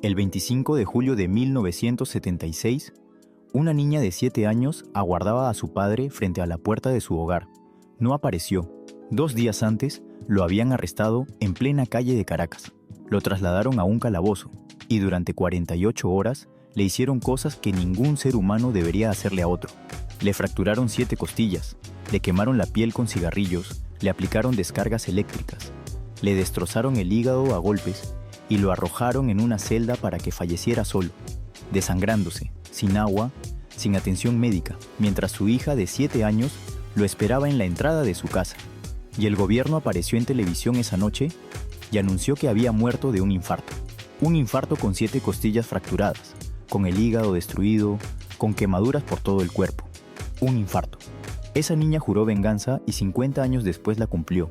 El 25 de julio de 1976, una niña de 7 años aguardaba a su padre frente a la puerta de su hogar. No apareció. 2 días antes, lo habían arrestado en plena calle de Caracas. Lo trasladaron a un calabozo y durante 48 horas le hicieron cosas que ningún ser humano debería hacerle a otro. Le fracturaron 7 costillas, le quemaron la piel con cigarrillos, le aplicaron descargas eléctricas, le destrozaron el hígado a golpes y lo arrojaron en una celda para que falleciera solo, desangrándose, sin agua, sin atención médica, mientras su hija de 7 años lo esperaba en la entrada de su casa. Y el gobierno apareció en televisión esa noche y anunció que había muerto de un infarto. Un infarto con 7 costillas fracturadas, con el hígado destruido, con quemaduras por todo el cuerpo. Un infarto. Esa niña juró venganza y 50 años después la cumplió.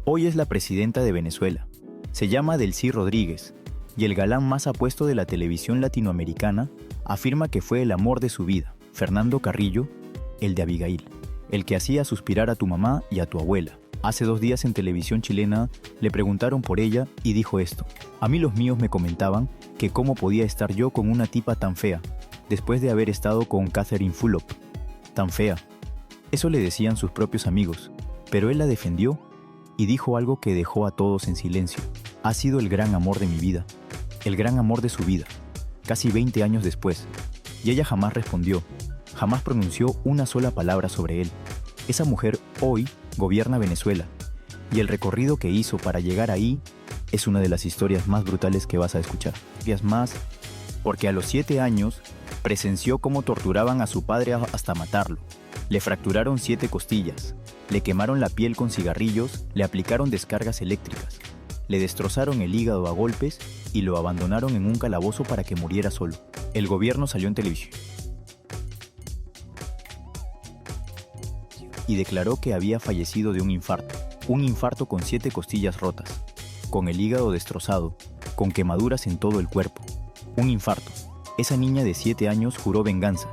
Hoy es la presidenta de Venezuela. Se llama Delcy Rodríguez, y el galán más apuesto de la televisión latinoamericana afirma que fue el amor de su vida, Fernando Carrillo, el de Abigail, el que hacía suspirar a tu mamá y a tu abuela. Hace 2 días en televisión chilena le preguntaron por ella y dijo esto: a mí los míos me comentaban que cómo podía estar yo con una tipa tan fea, después de haber estado con Catherine Fulop. Tan fea. Eso le decían sus propios amigos, pero él la defendió y dijo algo que dejó a todos en silencio. Ha sido el gran amor de mi vida, el gran amor de su vida, casi 20 años después. Y ella jamás respondió, jamás pronunció una sola palabra sobre él. Esa mujer hoy gobierna Venezuela, y el recorrido que hizo para llegar ahí es una de las historias más brutales que vas a escuchar. Más, porque a los 7 años presenció cómo torturaban a su padre hasta matarlo. Le fracturaron 7 costillas, le quemaron la piel con cigarrillos, le aplicaron descargas eléctricas, le destrozaron el hígado a golpes y lo abandonaron en un calabozo para que muriera solo. El gobierno salió en televisión y declaró que había fallecido de un infarto con 7 costillas rotas, con el hígado destrozado, con quemaduras en todo el cuerpo. Un infarto. Esa niña de 7 años juró venganza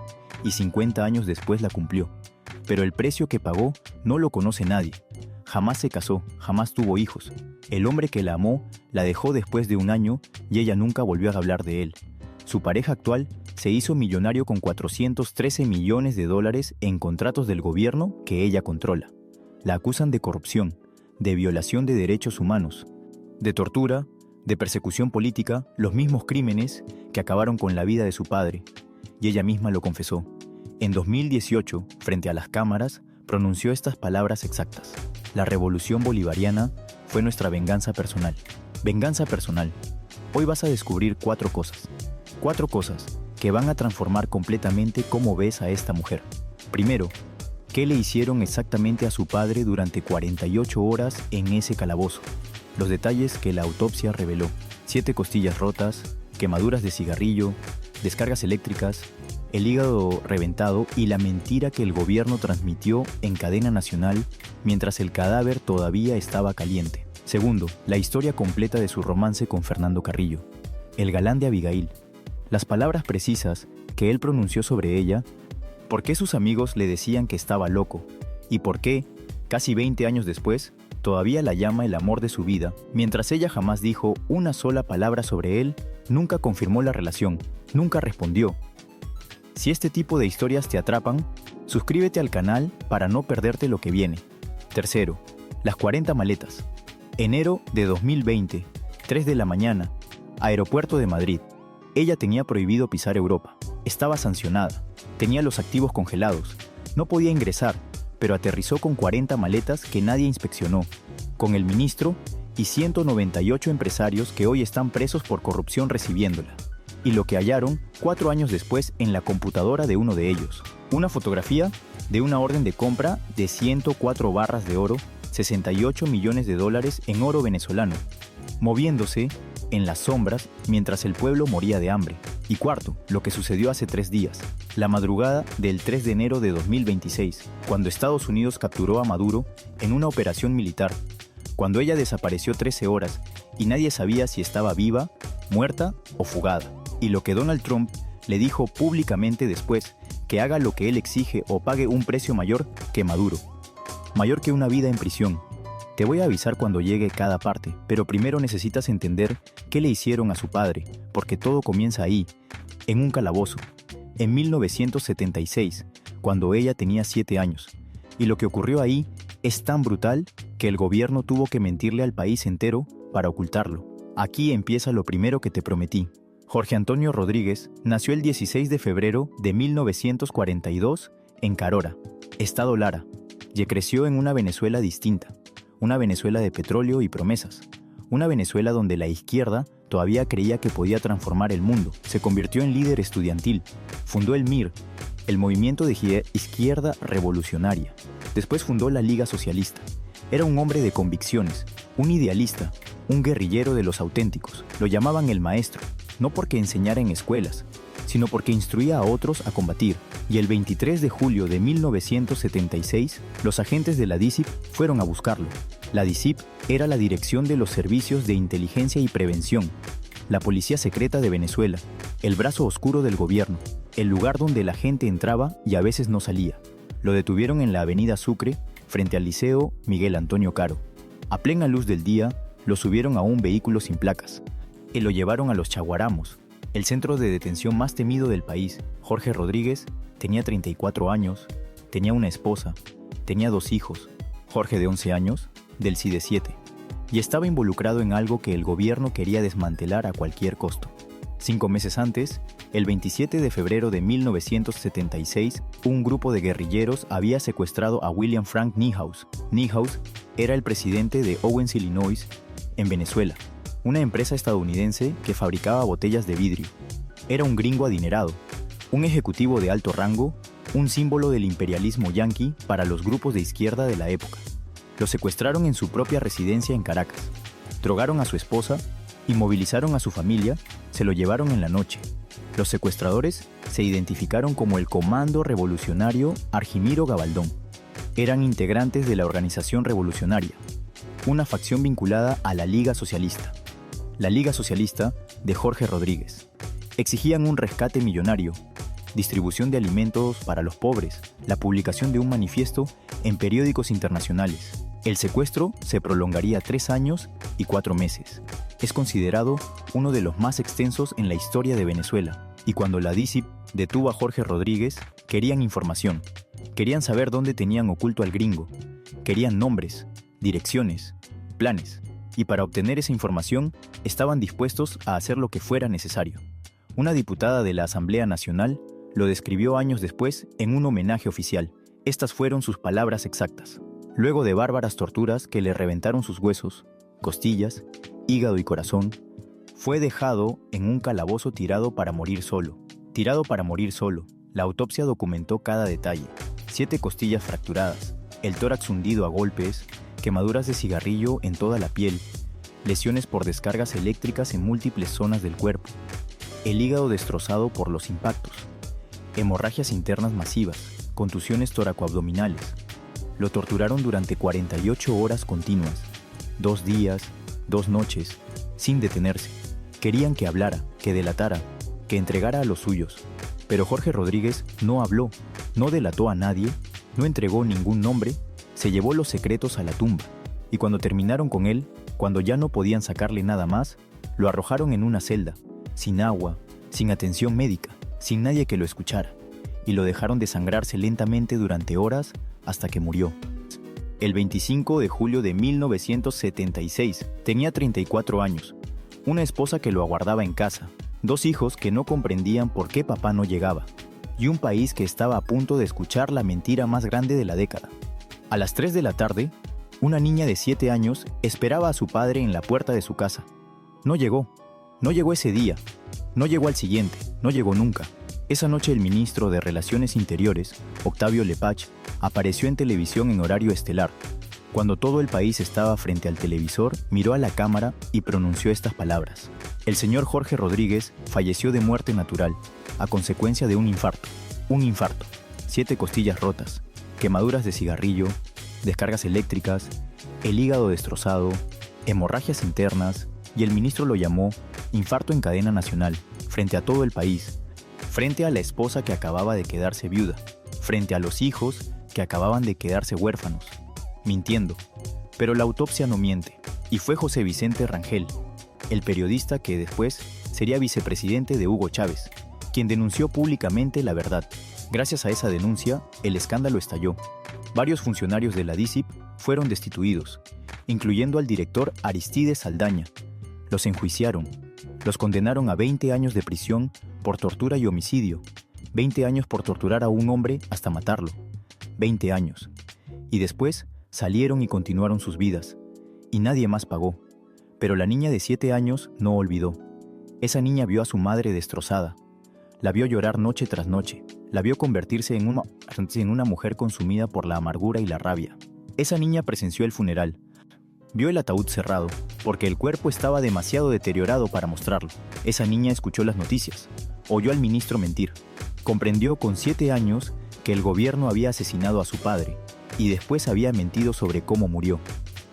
y 50 años después la cumplió. Pero el precio que pagó no lo conoce nadie. Jamás se casó, jamás tuvo hijos. El hombre que la amó la dejó después de 1 año y ella nunca volvió a hablar de él. Su pareja actual se hizo millonario con $413 millones en contratos del gobierno que ella controla. La acusan de corrupción, de violación de derechos humanos, de tortura, de persecución política, los mismos crímenes que acabaron con la vida de su padre. Y ella misma lo confesó. En 2018, frente a las cámaras, pronunció estas palabras exactas: la revolución bolivariana fue nuestra venganza personal. Venganza personal. Hoy vas a descubrir 4 cosas. 4 cosas que van a transformar completamente cómo ves a esta mujer. Primero, ¿qué le hicieron exactamente a su padre durante 48 horas en ese calabozo? Los detalles que la autopsia reveló: 7 costillas rotas, quemaduras de cigarrillo, descargas eléctricas, el hígado reventado y la mentira que el gobierno transmitió en cadena nacional mientras el cadáver todavía estaba caliente. Segundo, la historia completa de su romance con Fernando Carrillo, el galán de Abigail. Las palabras precisas que él pronunció sobre ella, por qué sus amigos le decían que estaba loco y por qué, casi 20 años después, todavía la llama el amor de su vida, mientras ella jamás dijo una sola palabra sobre él, nunca confirmó la relación, nunca respondió. Si este tipo de historias te atrapan, suscríbete al canal para no perderte lo que viene. Tercero, las 40 maletas. Enero de 2020, 3 de la mañana, aeropuerto de Madrid. Ella tenía prohibido pisar Europa, estaba sancionada, tenía los activos congelados, no podía ingresar, pero aterrizó con 40 maletas que nadie inspeccionó, con el ministro y 198 empresarios que hoy están presos por corrupción recibiéndola. Y lo que hallaron 4 años después en la computadora de uno de ellos: una fotografía de una orden de compra de 104 barras de oro, $68 millones en oro venezolano, moviéndose en las sombras mientras el pueblo moría de hambre. Y cuarto, lo que sucedió hace 3 días, la madrugada del 3 de enero de 2026, cuando Estados Unidos capturó a Maduro en una operación militar, cuando ella desapareció 13 horas y nadie sabía si estaba viva, muerta o fugada. Y lo que Donald Trump le dijo públicamente después, que haga lo que él exige o pague un precio mayor que Maduro, mayor que una vida en prisión. Te voy a avisar cuando llegue cada parte, pero primero necesitas entender ¿Qué le hicieron a su padre? Porque todo comienza ahí, en un calabozo, en 1976, cuando ella tenía 7 años. Y lo que ocurrió ahí es tan brutal que el gobierno tuvo que mentirle al país entero para ocultarlo. Aquí empieza lo primero que te prometí. Jorge Antonio Rodríguez nació el 16 de febrero de 1942 en Carora, Estado Lara, y creció en una Venezuela distinta, una Venezuela de petróleo y promesas, una Venezuela donde la izquierda todavía creía que podía transformar el mundo. Se convirtió en líder estudiantil, fundó el MIR, el Movimiento de Izquierda Revolucionaria. Después fundó la Liga Socialista. Era un hombre de convicciones, un idealista, un guerrillero de los auténticos. Lo llamaban el maestro, no porque enseñara en escuelas, sino porque instruía a otros a combatir. Y el 23 de julio de 1976, los agentes de la DICIP fueron a buscarlo. La DICIP era la Dirección de los Servicios de Inteligencia y Prevención, la Policía Secreta de Venezuela, el brazo oscuro del gobierno, el lugar donde la gente entraba y a veces no salía. Lo detuvieron en la avenida Sucre, frente al Liceo Miguel Antonio Caro. A plena luz del día, lo subieron a un vehículo sin placas y lo llevaron a los Chaguaramos, el centro de detención más temido del país. Jorge Rodríguez tenía 34 años, tenía una esposa, tenía 2 hijos, Jorge de 11 años, Delcy de 7, y estaba involucrado en algo que el gobierno quería desmantelar a cualquier costo. 5 meses antes, el 27 de febrero de 1976, un grupo de guerrilleros había secuestrado a William Frank Niehaus. Niehaus era el presidente de Owens, Illinois, en Venezuela, una empresa estadounidense que fabricaba botellas de vidrio. Era un gringo adinerado, un ejecutivo de alto rango, un símbolo del imperialismo yanqui para los grupos de izquierda de la época. Lo secuestraron en su propia residencia en Caracas, drogaron a su esposa, inmovilizaron a su familia, se lo llevaron en la noche. Los secuestradores se identificaron como el Comando Revolucionario Argimiro Gabaldón. Eran integrantes de la Organización Revolucionaria, una facción vinculada a la Liga Socialista. La Liga Socialista de Jorge Rodríguez. Exigían un rescate millonario, distribución de alimentos para los pobres, la publicación de un manifiesto en periódicos internacionales. El secuestro se prolongaría 3 años y 4 meses. Es considerado uno de los más extensos en la historia de Venezuela. Y cuando la DICIP detuvo a Jorge Rodríguez, querían información. Querían saber dónde tenían oculto al gringo. Querían nombres, direcciones, planes. Y para obtener esa información, estaban dispuestos a hacer lo que fuera necesario. Una diputada de la Asamblea Nacional lo describió años después en un homenaje oficial. Estas fueron sus palabras exactas. Luego de bárbaras torturas que le reventaron sus huesos, costillas, hígado y corazón, fue dejado en un calabozo tirado para morir solo. Tirado para morir solo. La autopsia documentó cada detalle. 7 costillas fracturadas, el tórax hundido a golpes, quemaduras de cigarrillo en toda la piel, lesiones por descargas eléctricas en múltiples zonas del cuerpo, el hígado destrozado por los impactos, hemorragias internas masivas, contusiones toracoabdominales. Lo torturaron durante 48 horas continuas, 2 días, 2 noches, sin detenerse. Querían que hablara, que delatara, que entregara a los suyos. Pero Jorge Rodríguez no habló, no delató a nadie, no entregó ningún nombre, se llevó los secretos a la tumba. Y cuando terminaron con él, cuando ya no podían sacarle nada más, lo arrojaron en una celda, sin agua, sin atención médica, sin nadie que lo escuchara, y lo dejaron desangrarse lentamente durante horas hasta que murió. El 25 de julio de 1976, tenía 34 años, una esposa que lo aguardaba en casa, 2 hijos que no comprendían por qué papá no llegaba, y un país que estaba a punto de escuchar la mentira más grande de la década. A las 3 de la tarde, una niña de 7 años esperaba a su padre en la puerta de su casa. No llegó ese día, no llegó al siguiente, no llegó nunca. Esa noche el ministro de Relaciones Interiores, Octavio Lepach, apareció en televisión en horario estelar. Cuando todo el país estaba frente al televisor, miró a la cámara y pronunció estas palabras. El señor Jorge Rodríguez falleció de muerte natural, a consecuencia de un infarto. 7 costillas rotas, quemaduras de cigarrillo, descargas eléctricas, el hígado destrozado, hemorragias internas, y el ministro lo llamó infarto en cadena nacional, frente a todo el país, frente a la esposa que acababa de quedarse viuda, frente a los hijos que acababan de quedarse huérfanos, mintiendo. Pero la autopsia no miente, y fue José Vicente Rangel, el periodista que después sería vicepresidente de Hugo Chávez, quien denunció públicamente la verdad. Gracias a esa denuncia, el escándalo estalló. Varios funcionarios de la DICIP fueron destituidos, incluyendo al director Aristides Saldaña. Los enjuiciaron, los condenaron a 20 años de prisión por tortura y homicidio, 20 años por torturar a un hombre hasta matarlo, 20 años. Y después salieron y continuaron sus vidas, y nadie más pagó. Pero la niña de 7 años no olvidó. Esa niña vio a su madre destrozada, la vio llorar noche tras noche, la vio convertirse en una mujer consumida por la amargura y la rabia. Esa niña presenció el funeral. Vio el ataúd cerrado, porque el cuerpo estaba demasiado deteriorado para mostrarlo. Esa niña escuchó las noticias, oyó al ministro mentir. Comprendió con 7 años que el gobierno había asesinado a su padre, y después había mentido sobre cómo murió.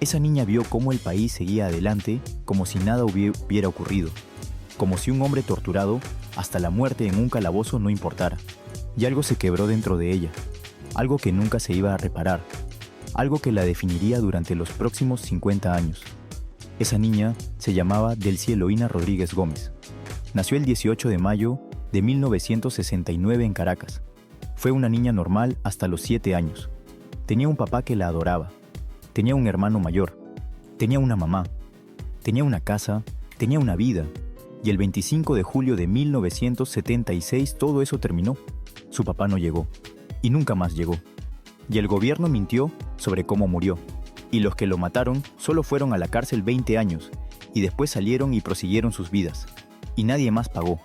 Esa niña vio cómo el país seguía adelante como si nada hubiera ocurrido, como si un hombre torturado hasta la muerte en un calabozo no importara. Y algo se quebró dentro de ella, algo que nunca se iba a reparar, algo que la definiría durante los próximos 50 años. Esa niña se llamaba Delcy Eloína Rodríguez Gómez. Nació el 18 de mayo de 1969 en Caracas. Fue una niña normal hasta los 7 años. Tenía un papá que la adoraba. Tenía un hermano mayor. Tenía una mamá. Tenía una casa. Tenía una vida. Y el 25 de julio de 1976 todo eso terminó. Su papá no llegó. Y nunca más llegó. Y el gobierno mintió sobre cómo murió. Y los que lo mataron solo fueron a la cárcel 20 años. Y después salieron y prosiguieron sus vidas. Y nadie más pagó.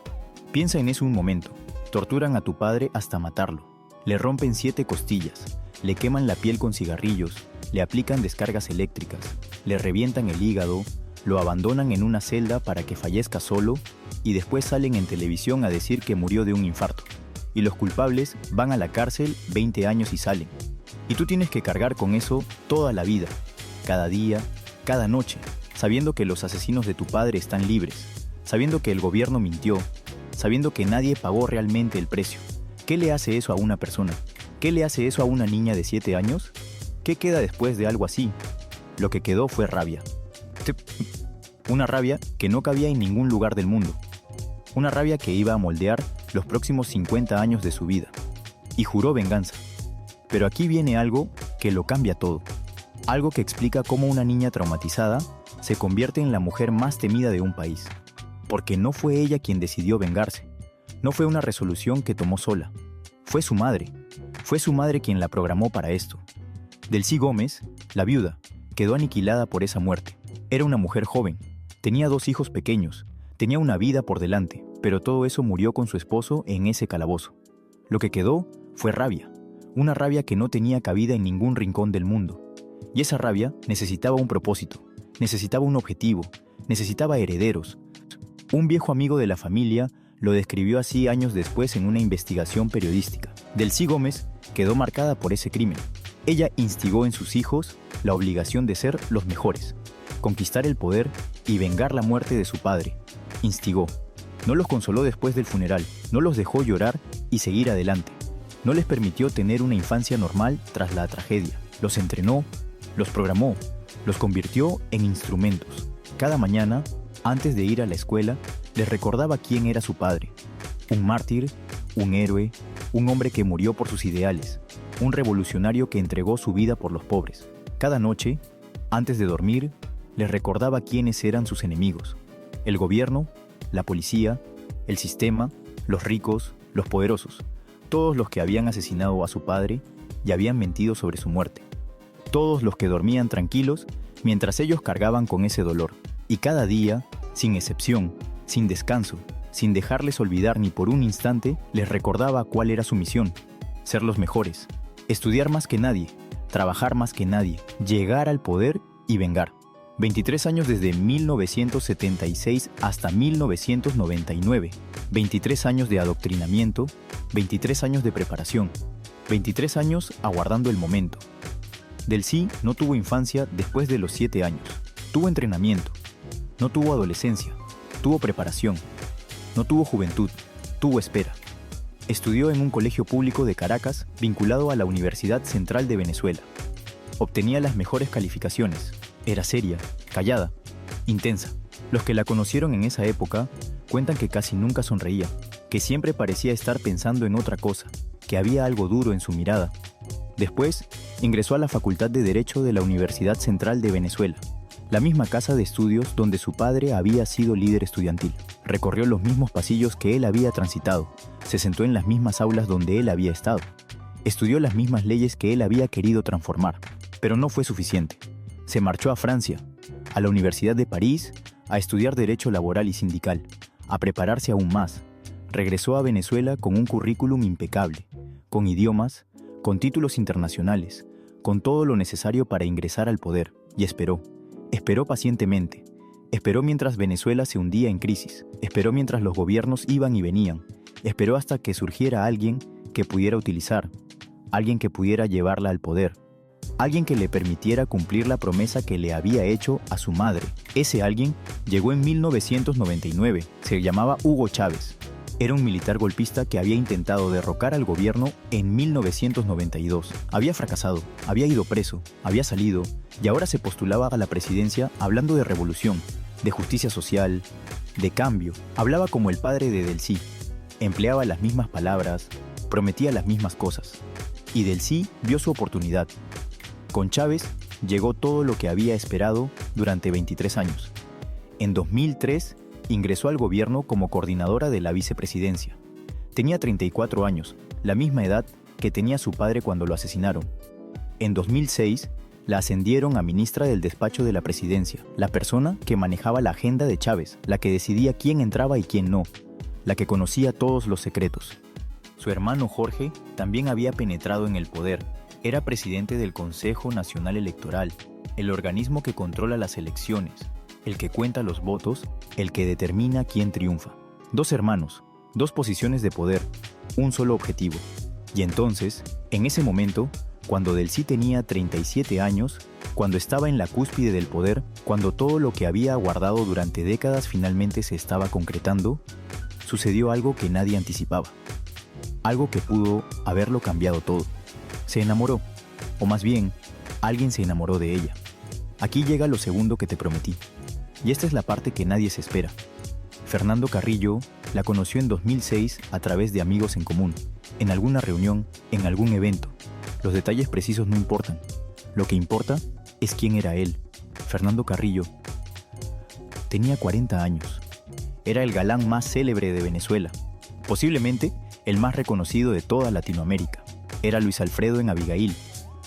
Piensa en eso un momento. Torturan a tu padre hasta matarlo. Le rompen 7 costillas. Le queman la piel con cigarrillos. Le aplican descargas eléctricas. Le revientan el hígado. Lo abandonan en una celda para que fallezca solo. Y después salen en televisión a decir que murió de un infarto. Y los culpables van a la cárcel 20 años y salen. Y tú tienes que cargar con eso toda la vida. Cada día, cada noche. Sabiendo que los asesinos de tu padre están libres. Sabiendo que el gobierno mintió. Sabiendo que nadie pagó realmente el precio. ¿Qué le hace eso a una persona? ¿Qué le hace eso a una niña de 7 años? ¿Qué queda después de algo así? Lo que quedó fue rabia. Una rabia que no cabía en ningún lugar del mundo. Una rabia que iba a moldear los próximos 50 años de su vida. Y juró venganza. Pero aquí viene algo que lo cambia todo. Algo que explica cómo una niña traumatizada se convierte en la mujer más temida de un país. Porque no fue ella quien decidió vengarse. No fue una resolución que tomó sola. Fue su madre. Fue su madre quien la programó para esto. Delcy Gómez, la viuda, quedó aniquilada por esa muerte. Era una mujer joven. Tenía 2 hijos pequeños. Tenía una vida por delante. Pero todo eso murió con su esposo en ese calabozo. Lo que quedó fue rabia. Una rabia que no tenía cabida en ningún rincón del mundo. Y esa rabia necesitaba un propósito. Necesitaba un objetivo. Necesitaba herederos. Un viejo amigo de la familia lo describió así años después en una investigación periodística. Delcy Gómez quedó marcada por ese crimen. Ella instigó en sus hijos la obligación de ser los mejores, conquistar el poder y vengar la muerte de su padre. Instigó. No los consoló después del funeral, no los dejó llorar y seguir adelante. No les permitió tener una infancia normal tras la tragedia. Los entrenó, los programó, los convirtió en instrumentos. Cada mañana, antes de ir a la escuela, les recordaba quién era su padre. Un mártir, un héroe, un hombre que murió por sus ideales, un revolucionario que entregó su vida por los pobres. Cada noche, antes de dormir, les recordaba quiénes eran sus enemigos. El gobierno, la policía, el sistema, los ricos, los poderosos. Todos los que habían asesinado a su padre y habían mentido sobre su muerte. Todos los que dormían tranquilos mientras ellos cargaban con ese dolor. Y cada día, sin excepción, sin descanso, sin dejarles olvidar ni por un instante, les recordaba cuál era su misión: ser los mejores, estudiar más que nadie, trabajar más que nadie, llegar al poder y vengar. 23 años desde 1976 hasta 1999, 23 años de adoctrinamiento, 23 años de preparación, 23 años aguardando el momento. Delcy no tuvo infancia después de los 7 años, tuvo entrenamiento, no tuvo adolescencia, tuvo preparación, no tuvo juventud, tuvo espera. Estudió en un colegio público de Caracas vinculado a la Universidad Central de Venezuela. Obtenía las mejores calificaciones. Era seria, callada, intensa. Los que la conocieron en esa época cuentan que casi nunca sonreía, que siempre parecía estar pensando en otra cosa, que había algo duro en su mirada. Después, ingresó a la Facultad de Derecho de la Universidad Central de Venezuela, la misma casa de estudios donde su padre había sido líder estudiantil. Recorrió los mismos pasillos que él había transitado, se sentó en las mismas aulas donde él había estado, estudió las mismas leyes que él había querido transformar, pero no fue suficiente. Se marchó a Francia, a la Universidad de París, a estudiar Derecho Laboral y Sindical, a prepararse aún más. Regresó a Venezuela con un currículum impecable, con idiomas, con títulos internacionales, con todo lo necesario para ingresar al poder, y esperó pacientemente. Esperó mientras Venezuela se hundía en crisis, esperó mientras los gobiernos iban y venían, esperó hasta que surgiera alguien que pudiera utilizar, alguien que pudiera llevarla al poder, alguien que le permitiera cumplir la promesa que le había hecho a su madre. Ese alguien llegó en 1999, se llamaba Hugo Chávez. Era un militar golpista que había intentado derrocar al gobierno en 1992. Había fracasado, había ido preso, había salido y ahora se postulaba a la presidencia hablando de revolución, de justicia social, de cambio. Hablaba como el padre de Delcy, empleaba las mismas palabras, prometía las mismas cosas. Y Delcy vio su oportunidad. Con Chávez llegó todo lo que había esperado durante 23 años. En 2003 ingresó al gobierno como coordinadora de la vicepresidencia. Tenía 34 años, la misma edad que tenía su padre cuando lo asesinaron. En 2006 la ascendieron a ministra del despacho de la presidencia, la persona que manejaba la agenda de Chávez, la que decidía quién entraba y quién no, la que conocía todos los secretos. Su hermano Jorge también había penetrado en el poder. Era presidente del Consejo Nacional Electoral, el organismo que controla las elecciones, el que cuenta los votos, el que determina quién triunfa. 2 hermanos, 2 posiciones de poder, un solo objetivo. Y entonces, en ese momento, cuando Delcy tenía 37 años, cuando estaba en la cúspide del poder, cuando todo lo que había aguardado durante décadas finalmente se estaba concretando, sucedió algo que nadie anticipaba. Algo que pudo haberlo cambiado todo. Se enamoró, o más bien, alguien se enamoró de ella. Aquí llega lo segundo que te prometí. Y esta es la parte que nadie se espera. Fernando Carrillo la conoció en 2006 a través de amigos en común, en alguna reunión, en algún evento. Los detalles precisos no importan. Lo que importa es quién era él. Fernando Carrillo tenía 40 años. Era el galán más célebre de Venezuela, posiblemente el más reconocido de toda Latinoamérica. Era Luis Alfredo en Abigail,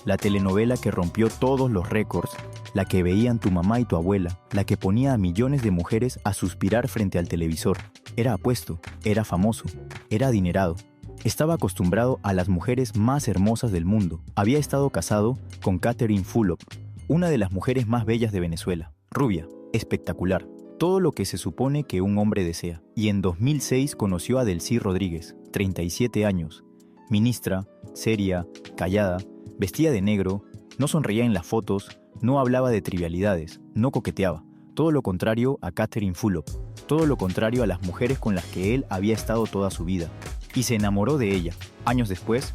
la telenovela que rompió todos los récords, la que veían tu mamá y tu abuela, la que ponía a millones de mujeres a suspirar frente al televisor. Era apuesto, era famoso, era adinerado. Estaba acostumbrado a las mujeres más hermosas del mundo. Había estado casado con Catherine Fulop, una de las mujeres más bellas de Venezuela. Rubia, espectacular, todo lo que se supone que un hombre desea. Y en 2006 conoció a Delcy Rodríguez, 37 años, ministra, seria, callada, vestía de negro, no sonreía en las fotos, no hablaba de trivialidades, no coqueteaba. Todo lo contrario a Catherine Fulop, todo lo contrario a las mujeres con las que él había estado toda su vida. Y se enamoró de ella. Años después,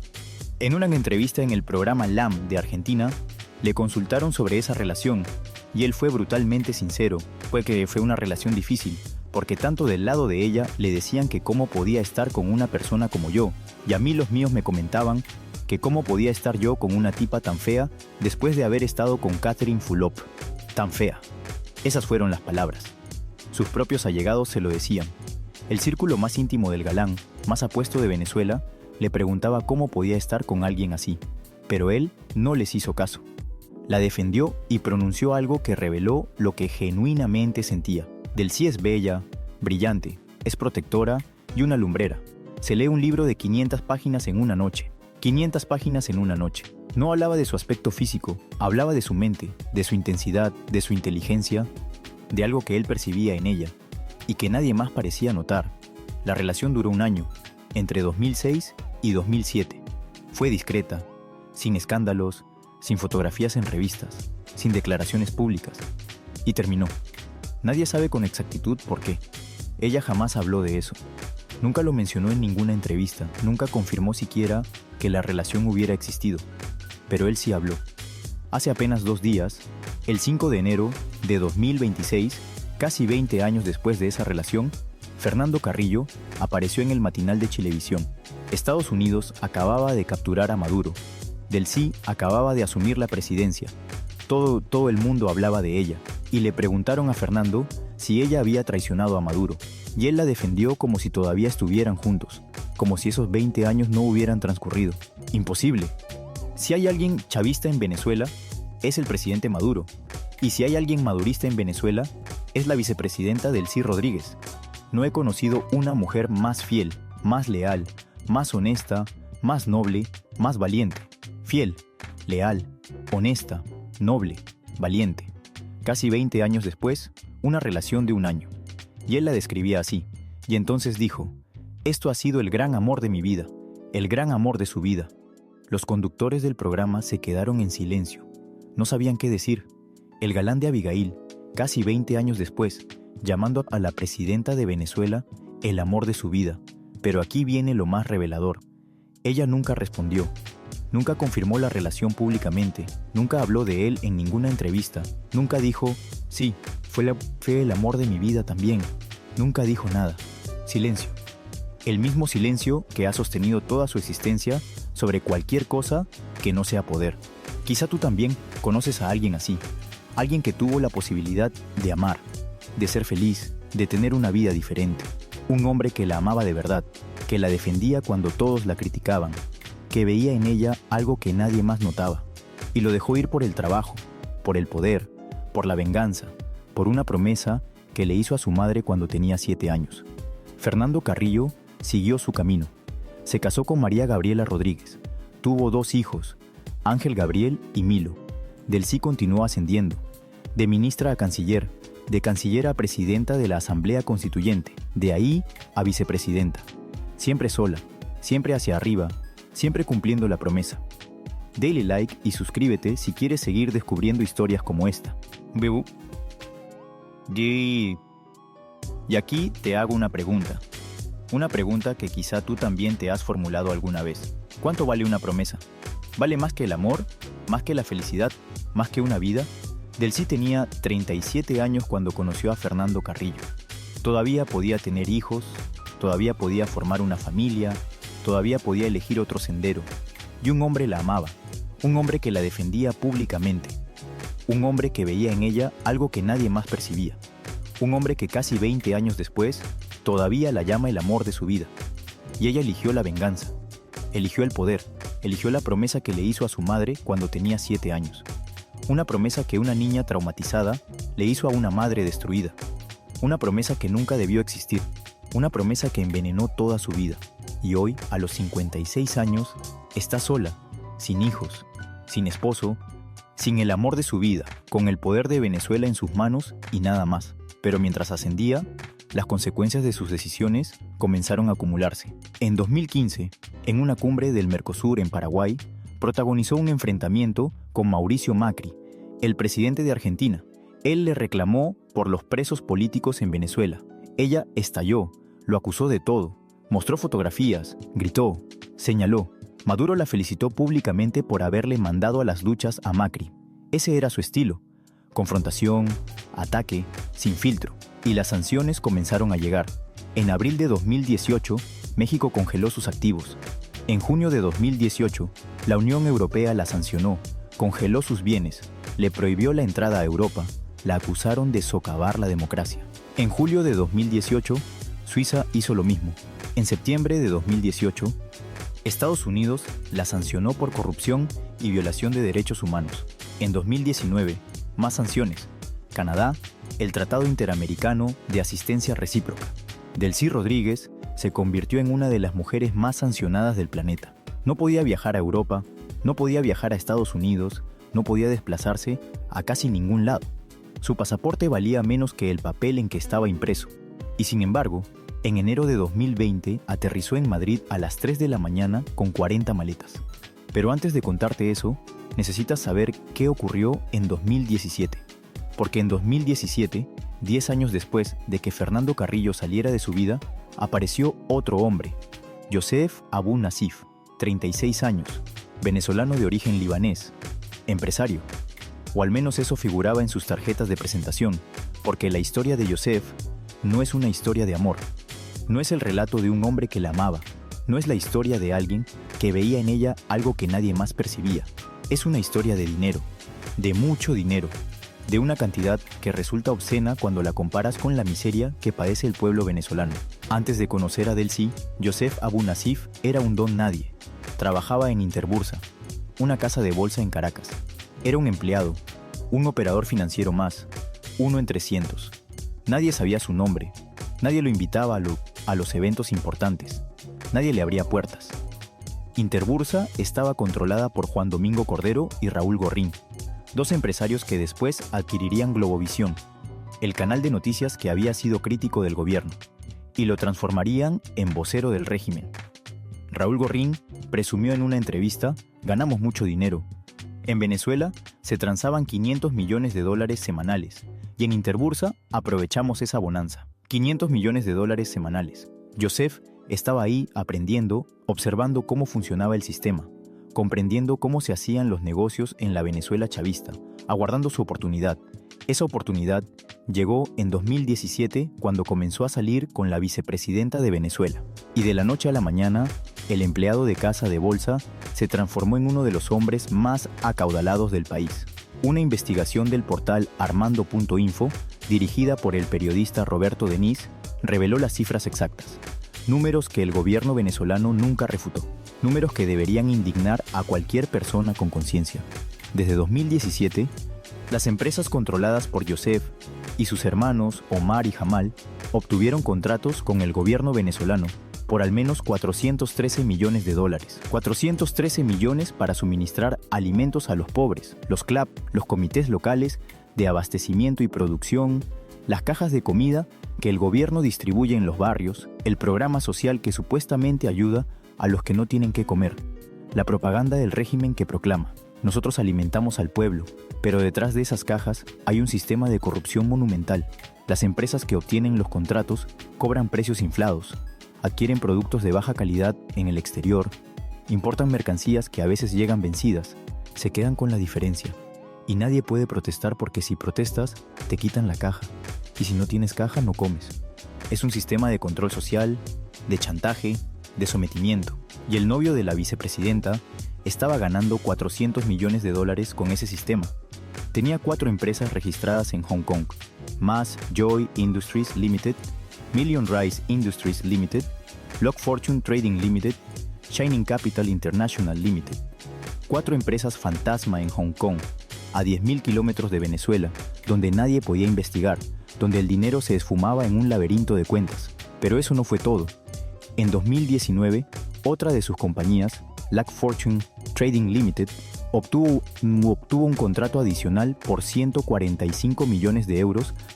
en una entrevista en el programa LAM de Argentina, le consultaron sobre esa relación y él fue brutalmente sincero. Fue que fue una relación difícil, porque tanto del lado de ella le decían que cómo podía estar con una persona como yo, y a mí los míos me comentaban que cómo podía estar yo con una tipa tan fea después de haber estado con Catherine Fulop. Tan fea. Esas fueron las palabras. Sus propios allegados se lo decían. El círculo más íntimo del galán, más apuesto de Venezuela, le preguntaba cómo podía estar con alguien así, pero él no les hizo caso. La defendió y pronunció algo que reveló lo que genuinamente sentía. Delcy es bella, brillante, es protectora y una lumbrera. Se lee un libro de 500 páginas en una noche. 500 páginas en una noche. No hablaba de su aspecto físico, hablaba de su mente, de su intensidad, de su inteligencia, de algo que él percibía en ella y que nadie más parecía notar. La relación duró un año, entre 2006 y 2007. Fue discreta, sin escándalos, sin fotografías en revistas, sin declaraciones públicas. Y terminó. Nadie sabe con exactitud por qué. Ella jamás habló de eso. Nunca lo mencionó en ninguna entrevista, nunca confirmó siquiera que la relación hubiera existido. Pero él sí habló. Hace apenas 2 días, el 5 de enero de 2026, Casi 20 años después de esa relación, Fernando Carrillo apareció en el matinal de Chilevisión. Estados Unidos acababa de capturar a Maduro. Delcy acababa de asumir la presidencia. Todo el mundo hablaba de ella, y le preguntaron a Fernando si ella había traicionado a Maduro, y él la defendió como si todavía estuvieran juntos, como si esos 20 años no hubieran transcurrido. Imposible. Si hay alguien chavista en Venezuela, es el presidente Maduro, y si hay alguien madurista en Venezuela, es la vicepresidenta Delcy Rodríguez. No he conocido una mujer más fiel, más leal, más honesta, más noble, más valiente. Fiel, leal, honesta, noble, valiente. Casi 20 años después, una relación de un año. Y él la describía así. Y entonces dijo: esto ha sido el gran amor de mi vida, el gran amor de su vida. Los conductores del programa se quedaron en silencio. No sabían qué decir. El galán de Abigail, casi 20 años después, llamando a la presidenta de Venezuela el amor de su vida. Pero aquí viene lo más revelador. Ella nunca respondió. Nunca confirmó la relación públicamente, nunca habló de él en ninguna entrevista, nunca dijo: sí, fue el amor de mi vida también. Nunca dijo nada. Silencio. El mismo silencio que ha sostenido toda su existencia sobre cualquier cosa que no sea poder. Quizá tú también conoces a alguien así, alguien que tuvo la posibilidad de amar, de ser feliz, de tener una vida diferente. Un hombre que la amaba de verdad, que la defendía cuando todos la criticaban, que veía en ella algo que nadie más notaba, y lo dejó ir por el trabajo, por el poder, por la venganza, por una promesa que le hizo a su madre cuando tenía 7 años. Fernando Carrillo siguió su camino. Se casó con María Gabriela Rodríguez. Tuvo 2 hijos, Ángel Gabriel y Milo. Delcy continuó ascendiendo, de ministra a canciller, de canciller a presidenta de la Asamblea Constituyente, de ahí a vicepresidenta. Siempre sola, siempre hacia arriba, siempre cumpliendo la promesa. Dale like y suscríbete si quieres seguir descubriendo historias como esta. Bebu. Y aquí te hago una pregunta. Una pregunta que quizá tú también te has formulado alguna vez. ¿Cuánto vale una promesa? ¿Vale más que el amor? ¿Más que la felicidad? ¿Más que una vida? Delcy tenía 37 años cuando conoció a Fernando Carrillo. Todavía podía tener hijos, todavía podía formar una familia, todavía podía elegir otro sendero. Y un hombre la amaba, un hombre que la defendía públicamente, un hombre que veía en ella algo que nadie más percibía, un hombre que casi 20 años después todavía la llama el amor de su vida. Y ella eligió la venganza, eligió el poder, eligió la promesa que le hizo a su madre cuando tenía 7 años. Una promesa que una niña traumatizada le hizo a una madre destruida. Una promesa que nunca debió existir. Una promesa que envenenó toda su vida. Y hoy, a los 56 años, está sola, sin hijos, sin esposo, sin el amor de su vida, con el poder de Venezuela en sus manos y nada más. Pero mientras ascendía, las consecuencias de sus decisiones comenzaron a acumularse. En 2015, en una cumbre del Mercosur en Paraguay, protagonizó un enfrentamiento con Mauricio Macri, el presidente de Argentina. Él le reclamó por los presos políticos en Venezuela. Ella estalló, lo acusó de todo, mostró fotografías, gritó, señaló. Maduro la felicitó públicamente por haberle mandado a las duchas a Macri. Ese era su estilo. Confrontación, ataque, sin filtro. Y las sanciones comenzaron a llegar. En abril de 2018, México congeló sus activos. En junio de 2018, la Unión Europea la sancionó, congeló sus bienes, le prohibió la entrada a Europa, la acusaron de socavar la democracia. En julio de 2018, Suiza hizo lo mismo. En septiembre de 2018, Estados Unidos la sancionó por corrupción y violación de derechos humanos. En 2019, más sanciones. Canadá, el Tratado Interamericano de Asistencia Recíproca. Delcy Rodríguez se convirtió en una de las mujeres más sancionadas del planeta. No podía viajar a Europa, no podía viajar a Estados Unidos, no podía desplazarse a casi ningún lado. Su pasaporte valía menos que el papel en que estaba impreso. Y sin embargo, en enero de 2020 aterrizó en Madrid a las 3 de la mañana con 40 maletas. Pero antes de contarte eso, necesitas saber qué ocurrió en 2017. Porque en 2017, 10 años después de que Fernando Carrillo saliera de su vida, apareció otro hombre, Youssef Abou Nassif, 36 años, venezolano de origen libanés, empresario, o al menos eso figuraba en sus tarjetas de presentación, Porque la historia de Joseph no es una historia de amor. No es el relato de un hombre que la amaba. No es la historia de alguien que veía en ella algo que nadie más percibía. Es una historia de dinero, de mucho dinero, de una cantidad que resulta obscena cuando la comparas con la miseria que padece el pueblo venezolano. Antes de conocer a Delcy, Joseph Abu Nasif era un don nadie. Trabajaba en Interbursa, una casa de bolsa en Caracas. Era un empleado, un operador financiero más, uno entre cientos. Nadie sabía su nombre, nadie lo invitaba a los eventos importantes, nadie le abría puertas. Interbursa estaba controlada por Juan Domingo Cordero y Raúl Gorrín, dos empresarios que después adquirirían Globovisión, el canal de noticias que había sido crítico del gobierno, y lo transformarían en vocero del régimen. Raúl Gorrín presumió en una entrevista: ganamos mucho dinero. En Venezuela se transaban $500 millones semanales, y en Interbursa aprovechamos esa bonanza. $500 millones semanales. Joseph estaba ahí aprendiendo, observando cómo funcionaba el sistema, comprendiendo cómo se hacían los negocios en la Venezuela chavista, aguardando su oportunidad. Esa oportunidad llegó en 2017 cuando comenzó a salir con la vicepresidenta de Venezuela. Y de la noche a la mañana, el empleado de casa de bolsa se transformó en uno de los hombres más acaudalados del país. Una investigación del portal Armando.info, dirigida por el periodista Roberto Denis, reveló las cifras exactas. Números que el gobierno venezolano nunca refutó. Números que deberían indignar a cualquier persona con conciencia. Desde 2017, las empresas controladas por Joseph y sus hermanos Omar y Jamal obtuvieron contratos con el gobierno venezolano por al menos $413 millones. 413 millones para suministrar alimentos a los pobres, los CLAP, los comités locales de abastecimiento y producción, las cajas de comida que el gobierno distribuye en los barrios, el programa social que supuestamente ayuda a los que no tienen qué comer, la propaganda del régimen que proclama: nosotros alimentamos al pueblo, pero detrás de esas cajas hay un sistema de corrupción monumental. Las empresas que obtienen los contratos cobran precios inflados, adquieren productos de baja calidad en el exterior, importan mercancías que a veces llegan vencidas, se quedan con la diferencia. Y nadie puede protestar porque si protestas, te quitan la caja. Y si no tienes caja, no comes. Es un sistema de control social, de chantaje, de sometimiento. Y el novio de la vicepresidenta estaba ganando $400 millones con ese sistema. Tenía 4 empresas registradas en Hong Kong: Mass Joy Industries Limited, Million Rice Industries Limited, Block Fortune Trading Limited, Shining Capital International Limited. 4 empresas fantasma en Hong Kong, a 10.000 kilómetros de Venezuela, donde nadie podía investigar, donde el dinero se esfumaba en un laberinto de cuentas. Pero eso no fue todo. En 2019, otra de sus compañías, Black Fortune Trading Limited, obtuvo un contrato adicional por €145 millones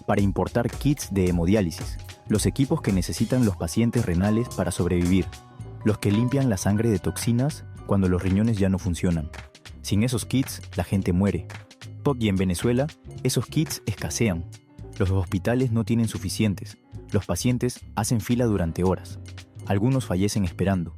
para importar kits de hemodiálisis, los equipos que necesitan los pacientes renales para sobrevivir, los que limpian la sangre de toxinas cuando los riñones ya no funcionan. Sin esos kits, la gente muere. Y en Venezuela, esos kits escasean. Los hospitales no tienen suficientes. Los pacientes hacen fila durante horas. Algunos fallecen esperando.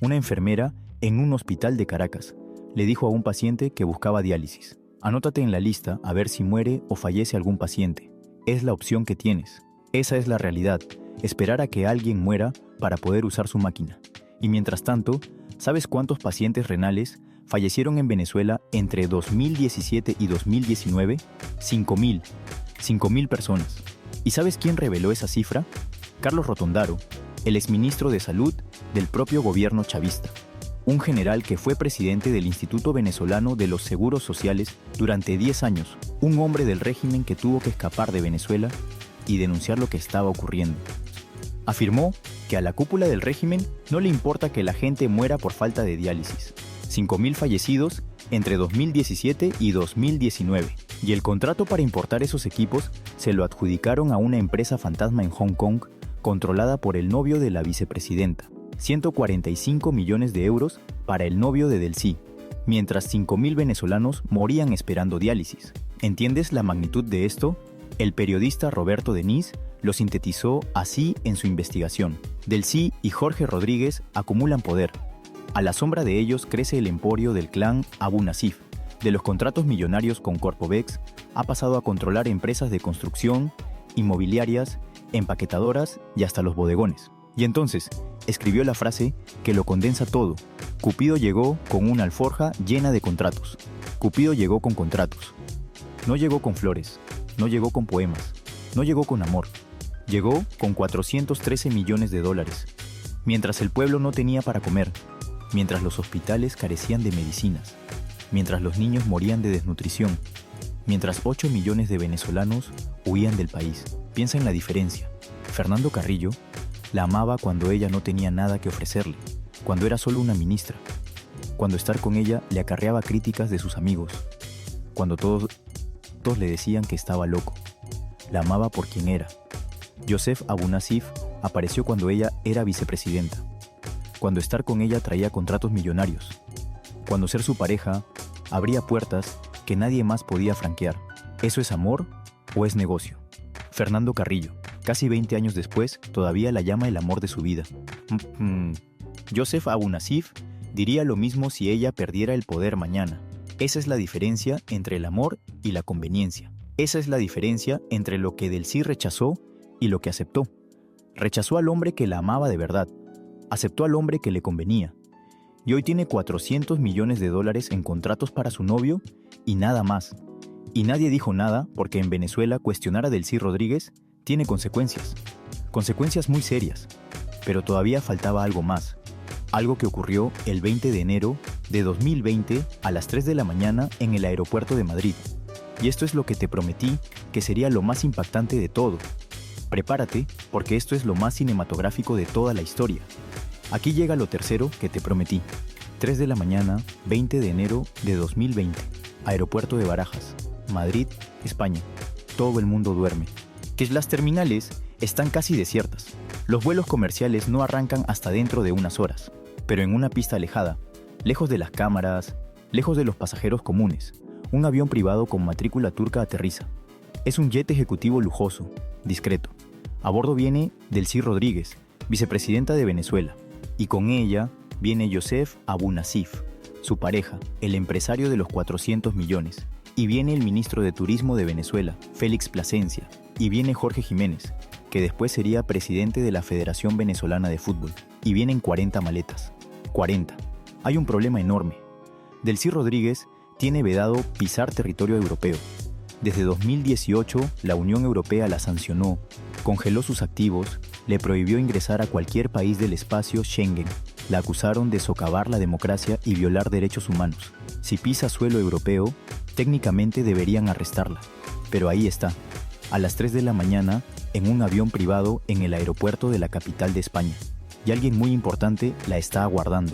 Una enfermera en un hospital de Caracas le dijo a un paciente que buscaba diálisis: anótate en la lista a ver si muere o fallece algún paciente. Es la opción que tienes. Esa es la realidad. Esperar a que alguien muera para poder usar su máquina. Y mientras tanto, ¿sabes cuántos pacientes renales fallecieron en Venezuela entre 2017 y 2019? 5.000. 5.000 personas. ¿Y sabes quién reveló esa cifra? Carlos Rotondaro, el exministro de Salud del propio gobierno chavista. Un general que fue presidente del Instituto Venezolano de los Seguros Sociales durante 10 años. Un hombre del régimen que tuvo que escapar de Venezuela y denunciar lo que estaba ocurriendo. Afirmó que a la cúpula del régimen no le importa que la gente muera por falta de diálisis. 5.000 fallecidos entre 2017 y 2019. Y el contrato para importar esos equipos se lo adjudicaron a una empresa fantasma en Hong Kong, controlada por el novio de la vicepresidenta. 145 millones de euros para el novio de Delcy, mientras 5.000 venezolanos morían esperando diálisis. ¿Entiendes la magnitud de esto? El periodista Roberto Denis lo sintetizó así en su investigación. Delcy y Jorge Rodríguez acumulan poder. A la sombra de ellos crece el emporio del clan Abu Nasif, de los contratos millonarios con Corpovex, ha pasado a controlar empresas de construcción, inmobiliarias, empaquetadoras y hasta los bodegones. Y entonces, escribió la frase que lo condensa todo. Cupido llegó con una alforja llena de contratos. Cupido llegó con contratos. No llegó con flores, no llegó con poemas, no llegó con amor. Llegó con 413 millones de dólares. Mientras el pueblo no tenía para comer, mientras los hospitales carecían de medicinas, mientras los niños morían de desnutrición, mientras 8 millones de venezolanos huían del país. Piensa en la diferencia. Fernando Carrillo la amaba cuando ella no tenía nada que ofrecerle, cuando era solo una ministra, cuando estar con ella le acarreaba críticas de sus amigos, cuando todos le decían que estaba loco. La amaba por quien era. Joseph Abu Nassif apareció cuando ella era vicepresidenta, cuando estar con ella traía contratos millonarios, cuando ser su pareja abría puertas que nadie más podía franquear. ¿Eso es amor o es negocio? Fernando Carrillo, casi 20 años después, todavía la llama el amor de su vida. Joseph Abu Nassif diría lo mismo si ella perdiera el poder mañana. Esa es la diferencia entre el amor y la conveniencia. Esa es la diferencia entre lo que Delcy rechazó y lo que aceptó. Rechazó al hombre que la amaba de verdad. Aceptó al hombre que le convenía. Y hoy tiene 400 millones de dólares en contratos para su novio y nada más. Y nadie dijo nada porque en Venezuela cuestionar a Delcy Rodríguez tiene consecuencias. Consecuencias muy serias. Pero todavía faltaba algo más. Algo que ocurrió el 20 de enero de 2020 a las 3 de la mañana en el aeropuerto de Madrid. Y esto es lo que te prometí que sería lo más impactante de todo. Prepárate, porque esto es lo más cinematográfico de toda la historia. Aquí llega lo tercero que te prometí. 3 de la mañana, 20 de enero de 2020. Aeropuerto de Barajas, Madrid, España. Todo el mundo duerme. Que las terminales están casi desiertas. Los vuelos comerciales no arrancan hasta dentro de unas horas. Pero en una pista alejada, lejos de las cámaras, lejos de los pasajeros comunes, un avión privado con matrícula turca aterriza. Es un jet ejecutivo lujoso, discreto. A bordo viene Delcy Rodríguez, vicepresidenta de Venezuela, y con ella viene Joseph Abu Nassif, su pareja, el empresario de los 400 millones, y viene el ministro de Turismo de Venezuela, Félix Plasencia, y viene Jorge Jiménez, que después sería presidente de la Federación Venezolana de Fútbol, y vienen 40 maletas. 40. Hay un problema enorme. Delcy Rodríguez tiene vedado pisar territorio europeo. Desde 2018, la Unión Europea la sancionó, congeló sus activos, le prohibió ingresar a cualquier país del espacio Schengen. La acusaron de socavar la democracia y violar derechos humanos. Si pisa suelo europeo, técnicamente deberían arrestarla. Pero ahí está, a las 3 de la mañana, en un avión privado en el aeropuerto de la capital de España. Y alguien muy importante la está aguardando.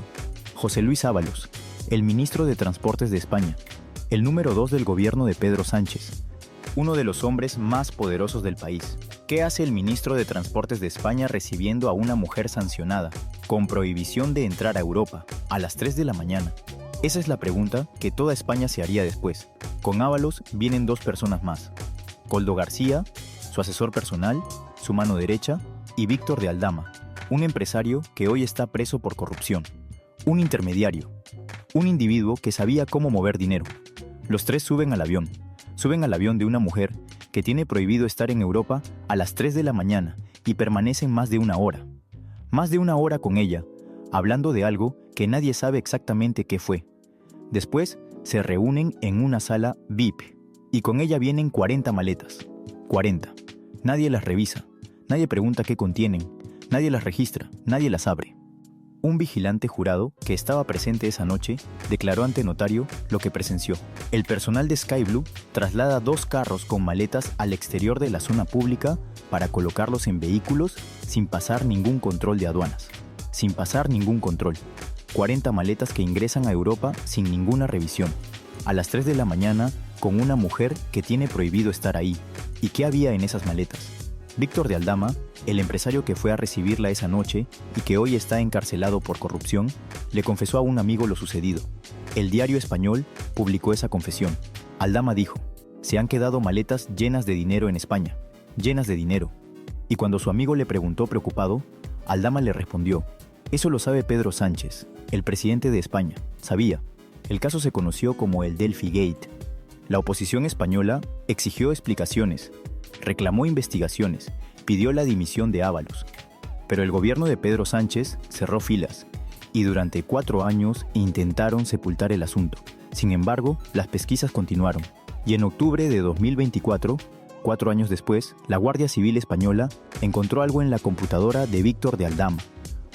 José Luis Ábalos, el ministro de Transportes de España, el número 2 del gobierno de Pedro Sánchez, uno de los hombres más poderosos del país. ¿Qué hace el ministro de Transportes de España recibiendo a una mujer sancionada, con prohibición de entrar a Europa, a las 3 de la mañana? Esa es la pregunta que toda España se haría después. Con Ábalos vienen 2 personas más. Koldo García, su asesor personal, su mano derecha, y Víctor de Aldama, un empresario que hoy está preso por corrupción. Un intermediario. Un individuo que sabía cómo mover dinero. Los 3 suben al avión. Suben al avión de una mujer que tiene prohibido estar en Europa a las 3 de la mañana y permanecen más de 1 hora. Más de 1 hora con ella, hablando de algo que nadie sabe exactamente qué fue. Después se reúnen en una sala VIP y con ella vienen 40 maletas. 40. Nadie las revisa, nadie pregunta qué contienen, nadie las registra, nadie las abre. Un vigilante jurado que estaba presente esa noche declaró ante notario lo que presenció. El personal de Sky Blue traslada 2 carros con maletas al exterior de la zona pública para colocarlos en vehículos sin pasar ningún control de aduanas. Sin pasar ningún control. 40 maletas que ingresan a Europa sin ninguna revisión. A las 3 de la mañana con una mujer que tiene prohibido estar ahí. ¿Y qué había en esas maletas? Víctor de Aldama, el empresario que fue a recibirla esa noche y que hoy está encarcelado por corrupción, le confesó a un amigo lo sucedido. El diario español publicó esa confesión. Aldama dijo: se han quedado maletas llenas de dinero en España, llenas de dinero. Y cuando su amigo le preguntó preocupado, Aldama le respondió: eso lo sabe Pedro Sánchez, el presidente de España, sabía. El caso se conoció como el Delphi Gate. La oposición española exigió explicaciones, reclamó investigaciones, pidió la dimisión de Ábalos. Pero el gobierno de Pedro Sánchez cerró filas y durante 4 años intentaron sepultar el asunto. Sin embargo, las pesquisas continuaron y en octubre de 2024, 4 años después, la Guardia Civil Española encontró algo en la computadora de Víctor de Aldama.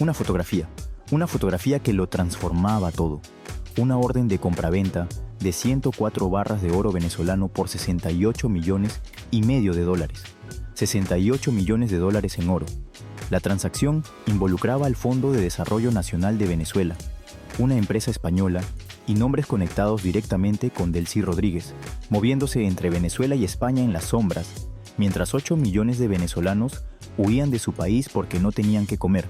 Una fotografía que lo transformaba todo. Una orden de compraventa de 104 barras de oro venezolano por 68 millones y medio de dólares. 68 millones de dólares en oro. La transacción involucraba al Fondo de Desarrollo Nacional de Venezuela, una empresa española, y nombres conectados directamente con Delcy Rodríguez, moviéndose entre Venezuela y España en las sombras, mientras 8 millones de venezolanos huían de su país porque no tenían que comer,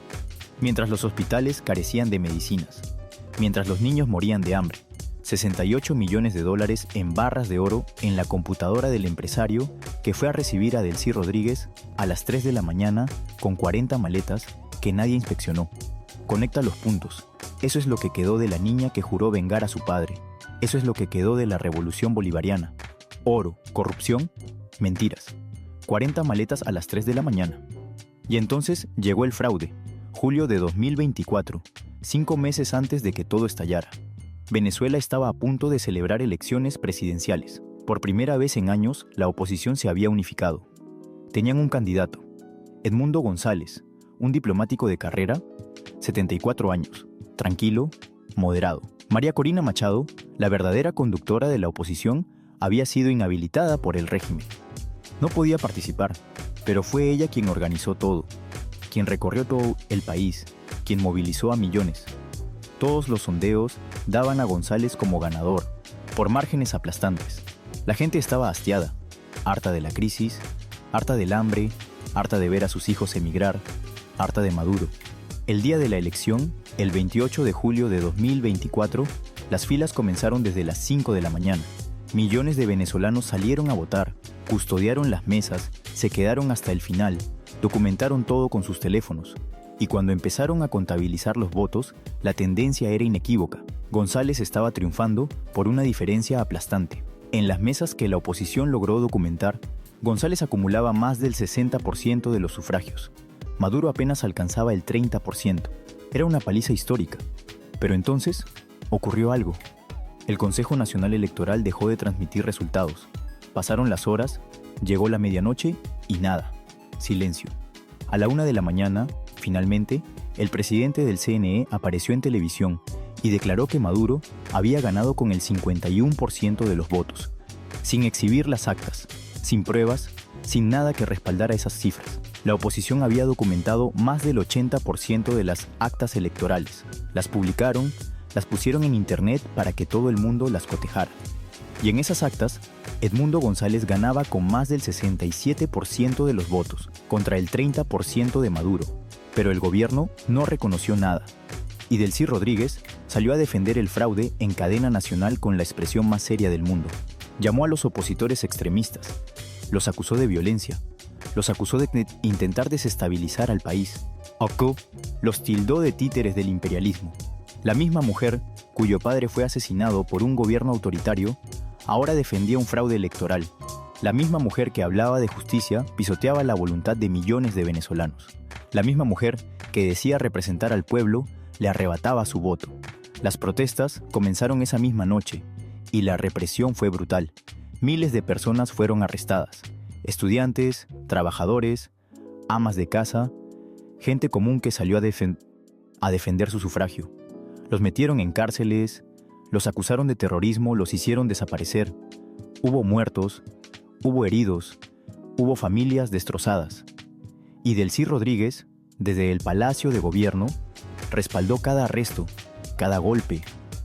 mientras los hospitales carecían de medicinas, mientras los niños morían de hambre. 68 millones de dólares en barras de oro en la computadora del empresario que fue a recibir a Delcy Rodríguez a las 3 de la mañana con 40 maletas que nadie inspeccionó. Conecta los puntos. Eso es lo que quedó de la niña que juró vengar a su padre. Eso es lo que quedó de la revolución bolivariana. Oro, corrupción, mentiras. 40 maletas a las 3 de la mañana. Y entonces llegó el fraude. Julio de 2024, 5 meses antes de que todo estallara. Venezuela estaba a punto de celebrar elecciones presidenciales. Por primera vez en años, la oposición se había unificado. Tenían un candidato, Edmundo González, un diplomático de carrera, 74 años, tranquilo, moderado. María Corina Machado, la verdadera conductora de la oposición, había sido inhabilitada por el régimen. No podía participar, pero fue ella quien organizó todo, quien recorrió todo el país, quien movilizó a millones. Todos los sondeos daban a González como ganador, por márgenes aplastantes. La gente estaba hastiada, harta de la crisis, harta del hambre, harta de ver a sus hijos emigrar, harta de Maduro. El día de la elección, el 28 de julio de 2024, las filas comenzaron desde las 5 de la mañana. Millones de venezolanos salieron a votar, custodiaron las mesas, se quedaron hasta el final, documentaron todo con sus teléfonos. Y cuando empezaron a contabilizar los votos, la tendencia era inequívoca. González estaba triunfando por una diferencia aplastante. En las mesas que la oposición logró documentar, González acumulaba más del 60% de los sufragios. Maduro apenas alcanzaba el 30%. Era una paliza histórica. Pero entonces, ocurrió algo. El Consejo Nacional Electoral dejó de transmitir resultados. Pasaron las horas, llegó la medianoche y nada. Silencio. A la 1 de la mañana, finalmente, el presidente del CNE apareció en televisión y declaró que Maduro había ganado con el 51% de los votos, sin exhibir las actas, sin pruebas, sin nada que respaldara esas cifras. La oposición había documentado más del 80% de las actas electorales. Las publicaron, las pusieron en internet para que todo el mundo las cotejara. Y en esas actas, Edmundo González ganaba con más del 67% de los votos, contra el 30% de Maduro. Pero el gobierno no reconoció nada. Y Delcy Rodríguez salió a defender el fraude en cadena nacional con la expresión más seria del mundo. Llamó a los opositores extremistas, los acusó de violencia, los acusó de intentar desestabilizar al país. Los tildó de títeres del imperialismo. La misma mujer, cuyo padre fue asesinado por un gobierno autoritario, ahora defendía un fraude electoral. La misma mujer que hablaba de justicia pisoteaba la voluntad de millones de venezolanos. La misma mujer que decía representar al pueblo le arrebataba su voto. Las protestas comenzaron esa misma noche y la represión fue brutal. Miles de personas fueron arrestadas. Estudiantes, trabajadores, amas de casa, gente común que salió a defender su sufragio. Los metieron en cárceles, los acusaron de terrorismo, los hicieron desaparecer. Hubo muertos, hubo heridos, hubo familias destrozadas. Y Delcy Rodríguez, desde el Palacio de Gobierno, respaldó cada arresto, cada golpe,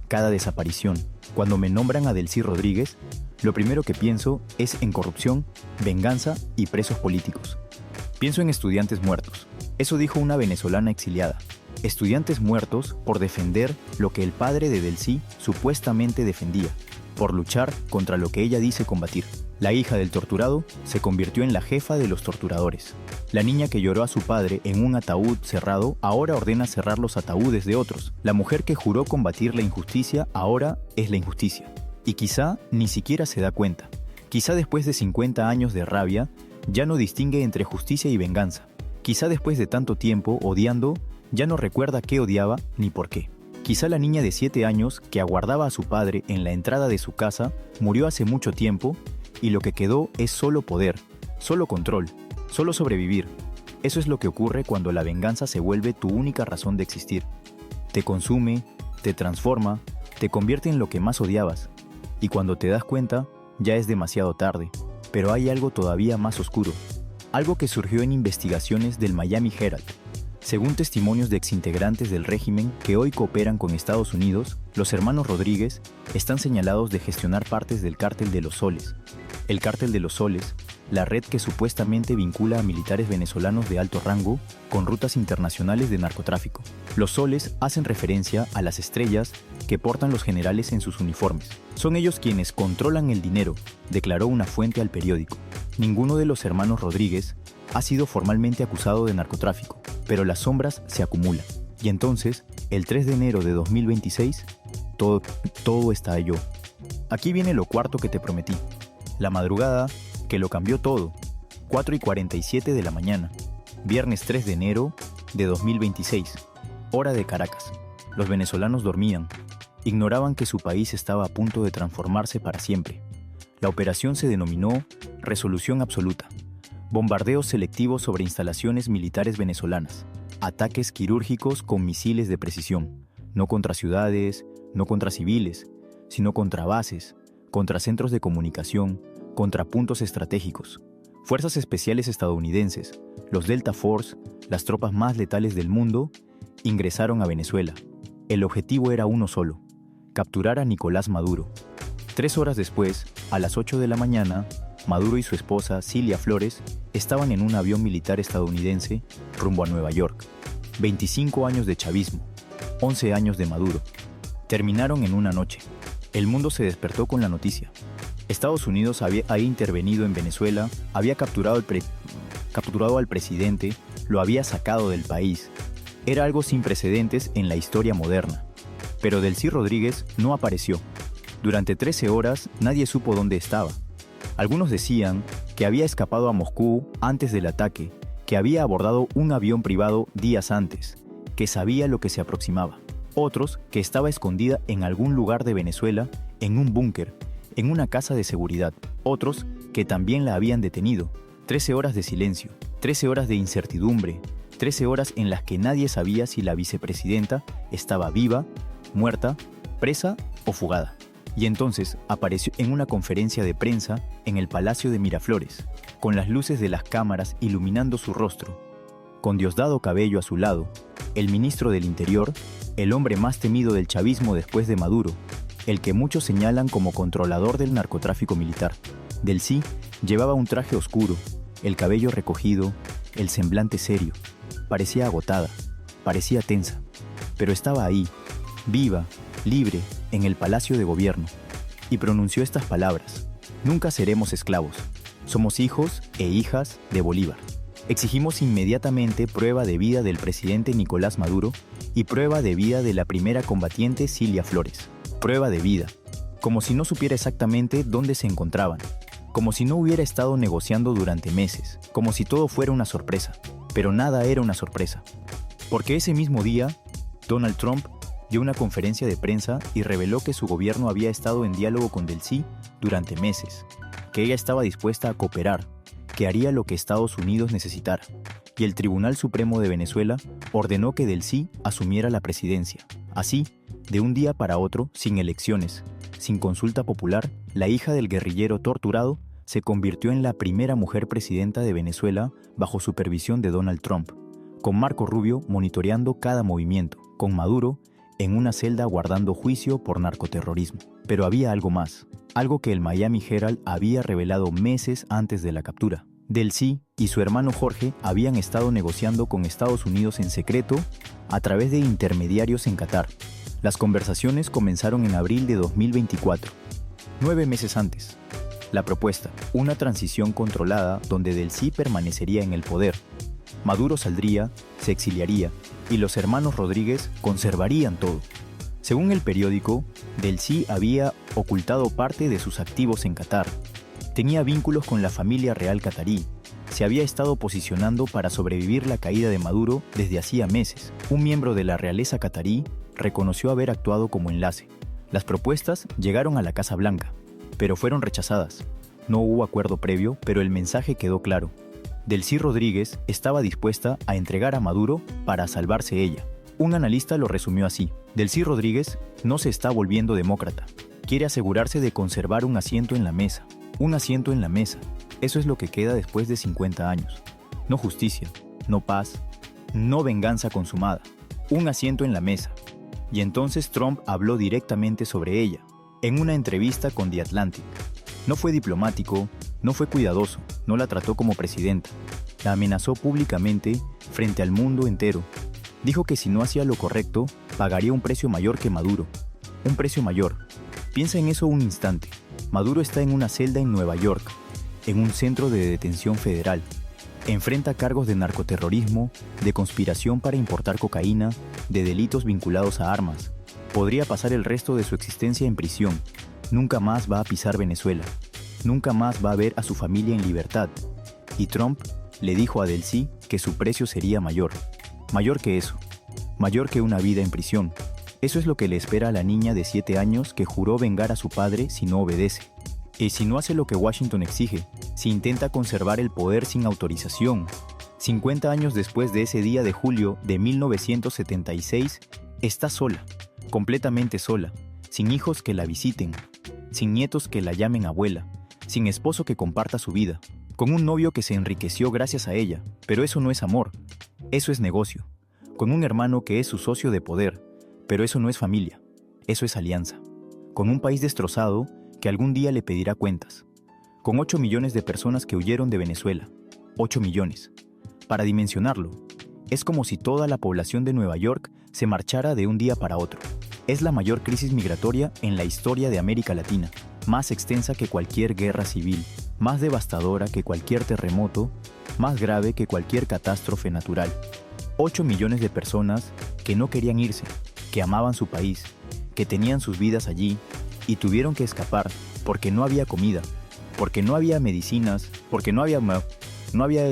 cada desaparición. Cuando me nombran a Delcy Rodríguez, lo primero que pienso es en corrupción, venganza y presos políticos. Pienso en estudiantes muertos. Eso dijo una venezolana exiliada. Estudiantes muertos por defender lo que el padre de Delcy supuestamente defendía, por luchar contra lo que ella dice combatir. La hija del torturado se convirtió en la jefa de los torturadores. La niña que lloró a su padre en un ataúd cerrado ahora ordena cerrar los ataúdes de otros. La mujer que juró combatir la injusticia ahora es la injusticia. Y quizá ni siquiera se da cuenta. Quizá después de 50 años de rabia, ya no distingue entre justicia y venganza. Quizá después de tanto tiempo odiando, ya no recuerda qué odiaba ni por qué. Quizá la niña de 7 años que aguardaba a su padre en la entrada de su casa murió hace mucho tiempo y lo que quedó es solo poder, solo control, solo sobrevivir. Eso es lo que ocurre cuando la venganza se vuelve tu única razón de existir. Te consume, te transforma, te convierte en lo que más odiabas. Y cuando te das cuenta, ya es demasiado tarde. Pero hay algo todavía más oscuro. Algo que surgió en investigaciones del Miami Herald. Según testimonios de exintegrantes del régimen que hoy cooperan con Estados Unidos, los hermanos Rodríguez están señalados de gestionar partes del Cártel de los Soles. El Cártel de los Soles, la red que supuestamente vincula a militares venezolanos de alto rango con rutas internacionales de narcotráfico. Los soles hacen referencia a las estrellas que portan los generales en sus uniformes. Son ellos quienes controlan el dinero, declaró una fuente al periódico. Ninguno de los hermanos Rodríguez ha sido formalmente acusado de narcotráfico, pero las sombras se acumulan. Y entonces, el 3 de enero de 2026, todo estalló. Aquí viene lo cuarto que te prometí. La madrugada que lo cambió todo. 4:47 de la mañana. Viernes 3 de enero de 2026. Hora de Caracas. Los venezolanos dormían. Ignoraban que su país estaba a punto de transformarse para siempre. La operación se denominó Resolución Absoluta. Bombardeos selectivos sobre instalaciones militares venezolanas. Ataques quirúrgicos con misiles de precisión. No contra ciudades, no contra civiles, sino contra bases, contra centros de comunicación, contra puntos estratégicos. Fuerzas especiales estadounidenses, los Delta Force, las tropas más letales del mundo, ingresaron a Venezuela. El objetivo era uno solo: capturar a Nicolás Maduro. 3 horas después, a las 8 de la mañana, Maduro y su esposa, Cilia Flores, estaban en un avión militar estadounidense rumbo a Nueva York. 25 años de chavismo, 11 años de Maduro. Terminaron en una noche. El mundo se despertó con la noticia. Estados Unidos había intervenido en Venezuela, había capturado al presidente, lo había sacado del país. Era algo sin precedentes en la historia moderna. Pero Delcy Rodríguez no apareció. Durante 13 horas nadie supo dónde estaba. Algunos decían que había escapado a Moscú antes del ataque, que había abordado un avión privado días antes, que sabía lo que se aproximaba. Otros que estaba escondida en algún lugar de Venezuela, en un búnker, en una casa de seguridad. Otros que también la habían detenido. 13 horas de silencio, 13 horas de incertidumbre, 13 horas en las que nadie sabía si la vicepresidenta estaba viva, muerta, presa o fugada. Y entonces apareció en una conferencia de prensa en el Palacio de Miraflores, con las luces de las cámaras iluminando su rostro. Con Diosdado Cabello a su lado, el ministro del Interior, el hombre más temido del chavismo después de Maduro, el que muchos señalan como controlador del narcotráfico militar. Delcy llevaba un traje oscuro, el cabello recogido, el semblante serio. Parecía agotada, parecía tensa, pero estaba ahí, viva, libre, en el Palacio de Gobierno, y pronunció estas palabras: nunca seremos esclavos, somos hijos e hijas de Bolívar. Exigimos inmediatamente prueba de vida del presidente Nicolás Maduro y prueba de vida de la primera combatiente Cilia Flores. Prueba de vida, como si no supiera exactamente dónde se encontraban, como si no hubiera estado negociando durante meses, como si todo fuera una sorpresa. Pero nada era una sorpresa, porque ese mismo día, Donald Trump dio una conferencia de prensa y reveló que su gobierno había estado en diálogo con Delcy durante meses, que ella estaba dispuesta a cooperar, que haría lo que Estados Unidos necesitara, y el Tribunal Supremo de Venezuela ordenó que Delcy asumiera la presidencia. Así, de un día para otro, sin elecciones, sin consulta popular, la hija del guerrillero torturado se convirtió en la primera mujer presidenta de Venezuela bajo supervisión de Donald Trump, con Marco Rubio monitoreando cada movimiento, con Maduro en una celda guardando juicio por narcoterrorismo. Pero había algo más, algo que el Miami Herald había revelado meses antes de la captura. Delcy y su hermano Jorge habían estado negociando con Estados Unidos en secreto a través de intermediarios en Qatar. Las conversaciones comenzaron en abril de 2024, 9 meses antes. La propuesta, una transición controlada donde Delcy permanecería en el poder. Maduro saldría, se exiliaría y los hermanos Rodríguez conservarían todo. Según el periódico, Delcy había ocultado parte de sus activos en Qatar. Tenía vínculos con la familia real catarí. Se había estado posicionando para sobrevivir la caída de Maduro desde hacía meses. Un miembro de la realeza catarí reconoció haber actuado como enlace. Las propuestas llegaron a la Casa Blanca, pero fueron rechazadas. No hubo acuerdo previo, pero el mensaje quedó claro. Delcy Rodríguez estaba dispuesta a entregar a Maduro para salvarse ella. Un analista lo resumió así: Delcy Rodríguez no se está volviendo demócrata. Quiere asegurarse de conservar un asiento en la mesa. Un asiento en la mesa. Eso es lo que queda después de 50 años. No justicia, no paz, no venganza consumada. Un asiento en la mesa. Y entonces Trump habló directamente sobre ella, en una entrevista con The Atlantic. No fue diplomático, no fue cuidadoso, no la trató como presidenta. La amenazó públicamente frente al mundo entero. Dijo que si no hacía lo correcto, pagaría un precio mayor que Maduro. Un precio mayor. Piensa en eso un instante. Maduro está en una celda en Nueva York, en un centro de detención federal. Enfrenta cargos de narcoterrorismo, de conspiración para importar cocaína, de delitos vinculados a armas. Podría pasar el resto de su existencia en prisión. Nunca más va a pisar Venezuela. Nunca más va a ver a su familia en libertad. Y Trump le dijo a Delcy que su precio sería mayor. Mayor que eso. Mayor que una vida en prisión. Eso es lo que le espera a la niña de 7 años que juró vengar a su padre si no obedece. Y si no hace lo que Washington exige, si intenta conservar el poder sin autorización. 50 años después de ese día de julio de 1976, está sola, completamente sola, sin hijos que la visiten, sin nietos que la llamen abuela, sin esposo que comparta su vida, con un novio que se enriqueció gracias a ella, pero eso no es amor, eso es negocio, con un hermano que es su socio de poder, pero eso no es familia, eso es alianza, con un país destrozado que algún día le pedirá cuentas, con 8 millones de personas que huyeron de Venezuela, 8 millones. Para dimensionarlo, es como si toda la población de Nueva York se marchara de un día para otro. Es la mayor crisis migratoria en la historia de América Latina, más extensa que cualquier guerra civil, más devastadora que cualquier terremoto, más grave que cualquier catástrofe natural. 8 millones de personas que no querían irse, que amaban su país, que tenían sus vidas allí y tuvieron que escapar porque no había comida, porque no había medicinas, porque no había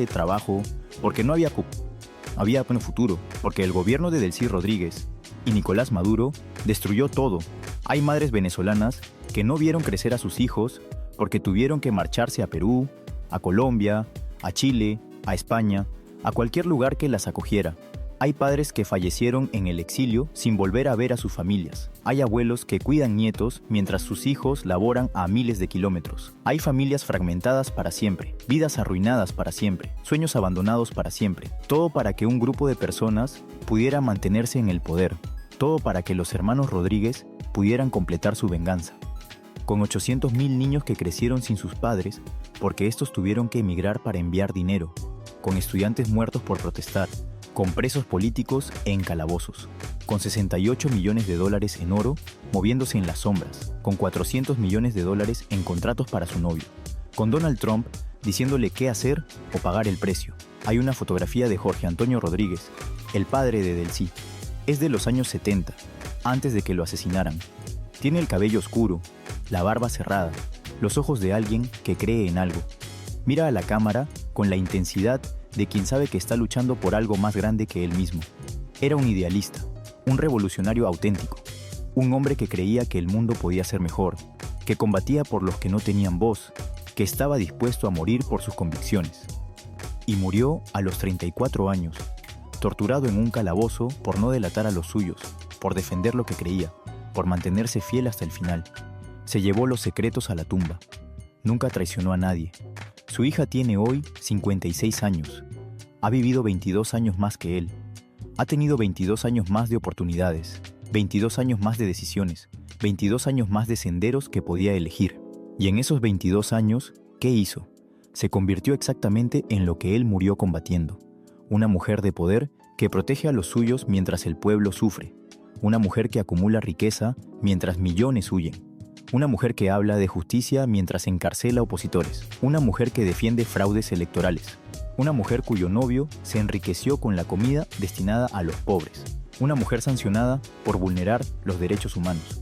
trabajo, porque no había futuro, porque el gobierno de Delcy Rodríguez y Nicolás Maduro destruyó todo. Hay madres venezolanas que no vieron crecer a sus hijos porque tuvieron que marcharse a Perú, a Colombia, a Chile, a España, a cualquier lugar que las acogiera. Hay padres que fallecieron en el exilio sin volver a ver a sus familias. Hay abuelos que cuidan nietos mientras sus hijos laboran a miles de kilómetros. Hay familias fragmentadas para siempre, vidas arruinadas para siempre, sueños abandonados para siempre. Todo para que un grupo de personas pudiera mantenerse en el poder. Todo para que los hermanos Rodríguez pudieran completar su venganza. Con 800.000 niños que crecieron sin sus padres porque estos tuvieron que emigrar para enviar dinero. Con estudiantes muertos por protestar. Con presos políticos en calabozos, con 68 millones de dólares en oro moviéndose en las sombras, con 400 millones de dólares en contratos para su novio, con Donald Trump diciéndole qué hacer o pagar el precio. Hay una fotografía de Jorge Antonio Rodríguez, el padre de Delcy. Es de los años 70, antes de que lo asesinaran. Tiene el cabello oscuro, la barba cerrada, los ojos de alguien que cree en algo. Mira a la cámara con la intensidad de quien sabe que está luchando por algo más grande que él mismo. Era un idealista, un revolucionario auténtico, un hombre que creía que el mundo podía ser mejor, que combatía por los que no tenían voz, que estaba dispuesto a morir por sus convicciones. Y murió a los 34 años, torturado en un calabozo por no delatar a los suyos, por defender lo que creía, por mantenerse fiel hasta el final. Se llevó los secretos a la tumba. Nunca traicionó a nadie. Su hija tiene hoy 56 años. Ha vivido 22 años más que él. Ha tenido 22 años más de oportunidades, 22 años más de decisiones, 22 años más de senderos que podía elegir. Y en esos 22 años, ¿qué hizo? Se convirtió exactamente en lo que él murió combatiendo. Una mujer de poder que protege a los suyos mientras el pueblo sufre. Una mujer que acumula riqueza mientras millones huyen. Una mujer que habla de justicia mientras encarcela opositores. Una mujer que defiende fraudes electorales. Una mujer cuyo novio se enriqueció con la comida destinada a los pobres. una mujer sancionada por vulnerar los derechos humanos.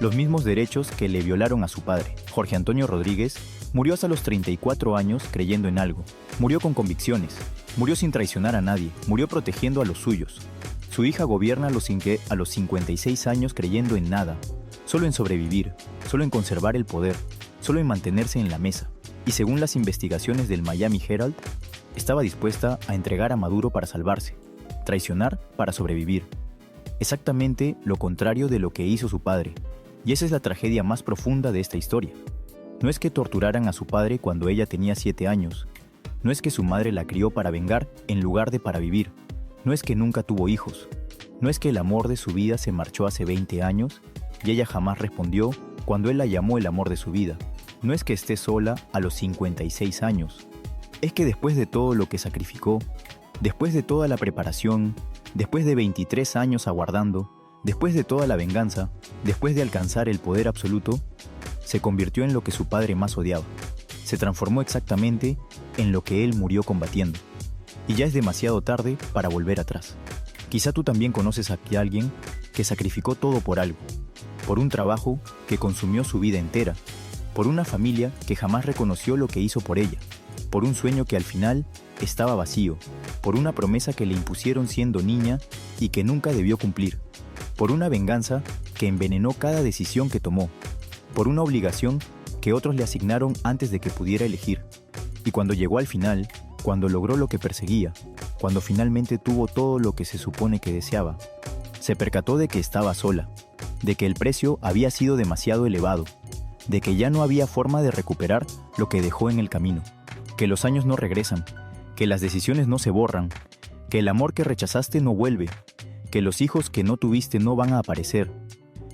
Los mismos derechos que le violaron a su padre. Jorge Antonio Rodríguez murió hasta los 34 años creyendo en algo. Murió con convicciones. Murió sin traicionar a nadie. Murió protegiendo a los suyos. Su hija gobierna a los 56 años creyendo en nada. Solo en sobrevivir. Solo en conservar el poder. Solo en mantenerse en la mesa. Y según las investigaciones del Miami Herald, estaba dispuesta a entregar a Maduro para salvarse. Traicionar para sobrevivir. Exactamente lo contrario de lo que hizo su padre. Y esa es la tragedia más profunda de esta historia. No es que torturaran a su padre cuando ella tenía 7 años. No es que su madre la crió para vengar en lugar de para vivir. No es que nunca tuvo hijos. No es que el amor de su vida se marchó hace 20 años y ella jamás respondió cuando él la llamó el amor de su vida. No es que esté sola a los 56 años. Es que después de todo lo que sacrificó, después de toda la preparación, después de 23 años aguardando, después de toda la venganza, después de alcanzar el poder absoluto, se convirtió en lo que su padre más odiaba. Se transformó exactamente en lo que él murió combatiendo. Y ya es demasiado tarde para volver atrás. Quizá tú también conoces a alguien que sacrificó todo por algo, por un trabajo que consumió su vida entera, por una familia que jamás reconoció lo que hizo por ella, por un sueño que al final estaba vacío, por una promesa que le impusieron siendo niña y que nunca debió cumplir, por una venganza que envenenó cada decisión que tomó, por una obligación que otros le asignaron antes de que pudiera elegir. Y cuando llegó al final, cuando logró lo que perseguía, cuando finalmente tuvo todo lo que se supone que deseaba, se percató de que estaba sola, de que el precio había sido demasiado elevado, de que ya no había forma de recuperar lo que dejó en el camino, que los años no regresan, que las decisiones no se borran, que el amor que rechazaste no vuelve, que los hijos que no tuviste no van a aparecer,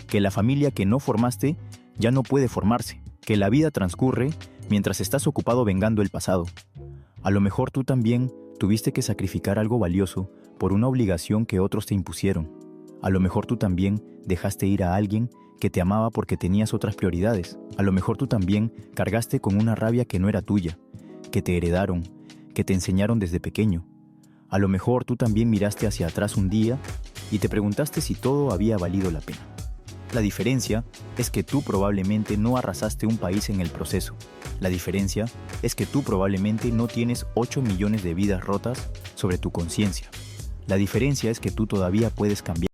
que la familia que no formaste ya no puede formarse, que la vida transcurre mientras estás ocupado vengando el pasado. A lo mejor tú también tuviste que sacrificar algo valioso por una obligación que otros te impusieron. A lo mejor tú también dejaste ir a alguien que te amaba porque tenías otras prioridades. A lo mejor tú también cargaste con una rabia que no era tuya, que te heredaron, que te enseñaron desde pequeño. A lo mejor tú también miraste hacia atrás un día y te preguntaste si todo había valido la pena. La diferencia es que tú probablemente no arrasaste un país en el proceso. La diferencia es que tú probablemente no tienes 8 millones de vidas rotas sobre tu conciencia. La diferencia es que tú todavía puedes cambiar.